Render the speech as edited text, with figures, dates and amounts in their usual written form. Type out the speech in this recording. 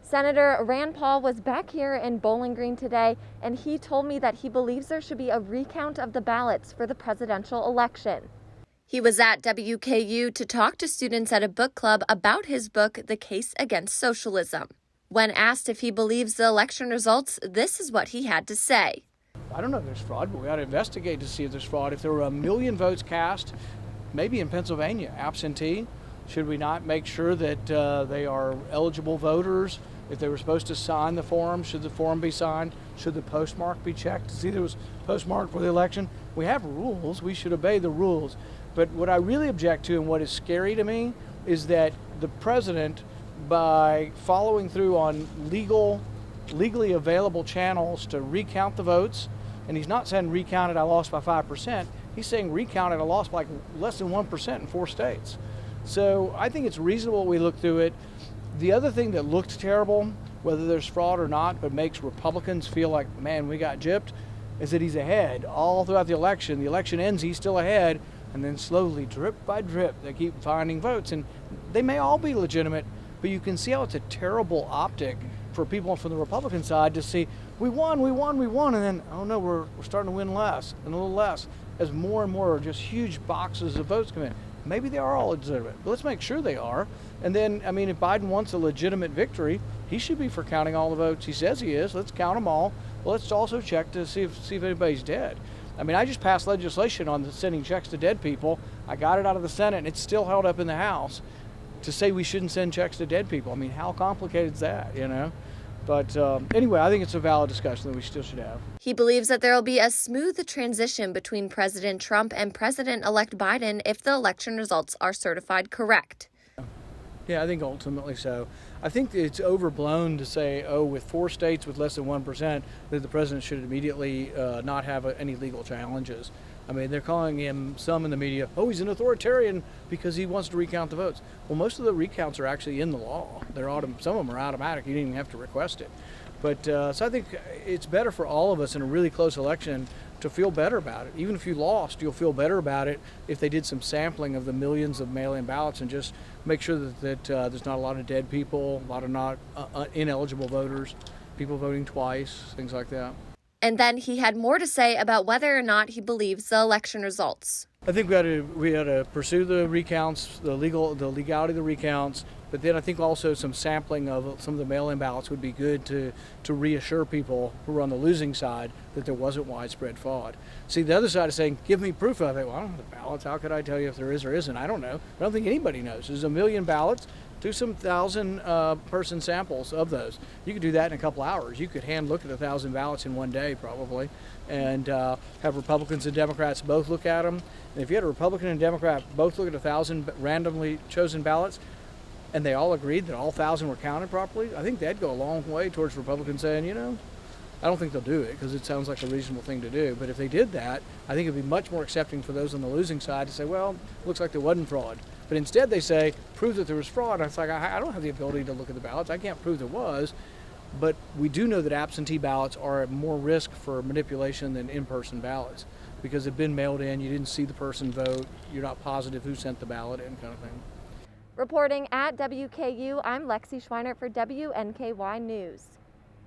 Senator Rand Paul was back here in Bowling Green today, and he told me that he believes there should be a recount of the ballots for the presidential election. He was at WKU to talk to students at a book club about his book, The Case Against Socialism. When asked if he believes the election results, this is what he had to say. I don't know if there's fraud, but we ought to investigate to see if there's fraud. If there were 1 million votes cast, maybe in Pennsylvania, absentee, should we not make sure that they are eligible voters? If they were supposed to sign the form, should the form be signed? Should the postmark be checked to see if it was postmarked for the election? We have rules. We should obey the rules. But what I really object to and what is scary to me is that the president, by following through on legally available channels to recount the votes, and he's not saying recounted I lost by 5%, he's saying recounted I lost by like less than 1% in 4 states. So I think it's reasonable we look through it. The other thing that looked terrible, whether there's fraud or not, but makes Republicans feel like, man, we got gypped, is that he's ahead all throughout the election. The election ends, he's still ahead, and then slowly, drip by drip, they keep finding votes. And they may all be legitimate, but you can see how it's a terrible optic for people from the Republican side to see, we won, and then, oh no, we're starting to win less and a little less as more and more just huge boxes of votes come in. Maybe they are all legitimate, but let's make sure they are. And then, I mean, if Biden wants a legitimate victory, he should be for counting all the votes he says he is. Let's count them all. Well, let's also check to see if anybody's dead. I mean, I just passed legislation on sending checks to dead people. I got it out of the Senate, and it's still held up in the House to say we shouldn't send checks to dead people. I mean, how complicated is that, you know? But anyway, I think it's a valid discussion that we still should have. He believes that there will be a smooth transition between President Trump and President-elect Biden if the election results are certified correct. Yeah, I think ultimately so. I think it's overblown to say, oh, with 4 states with less than 1%, that the president should immediately not have any legal challenges. I mean, they're calling him, some in the media, oh, he's an authoritarian because he wants to recount the votes. Well, most of the recounts are actually in the law. Some of them are automatic. You didn't even have to request it. But so I think it's better for all of us in a really close election to feel better about it. Even if you lost, you'll feel better about it if they did some sampling of the millions of mail-in ballots and just make sure that there's not a lot of dead people, a lot of not ineligible voters, people voting twice, things like that. And then he had more to say about whether or not he believes the election results. I think we had to pursue the recounts, the legality of the recounts, but then I think also some sampling of some of the mail-in ballots would be good to reassure people who are on the losing side that there wasn't widespread fraud. See, the other side is saying, give me proof of it. Well, I don't have the ballots. How could I tell you if there is or isn't? I don't know. I don't think anybody knows. There's 1 million ballots. Do some 1,000 person samples of those. You could do that in a couple hours. You could hand look at 1,000 ballots in one day probably, and have Republicans and Democrats both look at them. And if you had a Republican and Democrat both look at 1,000 randomly chosen ballots, and they all agreed that all 1,000 were counted properly, I think that'd go a long way towards Republicans saying, you know, I don't think they'll do it because it sounds like a reasonable thing to do. But if they did that, I think it'd be much more accepting for those on the losing side to say, well, it looks like there wasn't fraud. But instead they say, prove that there was fraud. It's like, I don't have the ability to look at the ballots. I can't prove there was. But we do know that absentee ballots are at more risk for manipulation than in-person ballots because they've been mailed in, you didn't see the person vote, you're not positive who sent the ballot in, kind of thing. Reporting at WKU, I'm Lexi Schweinert for WNKY News.